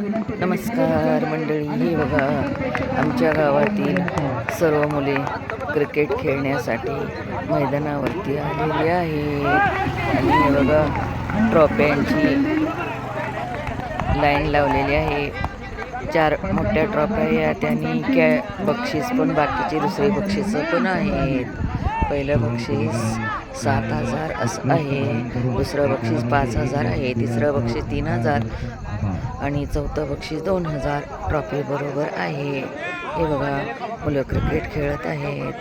नमस्कार मंडळी, हे बघा आमच्या गावातील सर्व मुले क्रिकेट खेळण्यासाठी मैदानावरती आलेली आहेत. आणि हे बघा ट्रॉफ्यांची लाईन लावलेली आहे. 4 मोठ्या ट्रॉफ्या आहेत आणि बक्षीस पण बाकीचे दुसरे बक्षीस पण आहेत. पहिलं बक्षीस 7,000 असं आहे, दुसरं बक्षीस 5,000 आहे, तिसरं बक्षीस 3,000 आणि चौथं बक्षीस 2,000 ट्रॉफी बरोबर आहे. हे बघा मुलं क्रिकेट खेळत आहेत.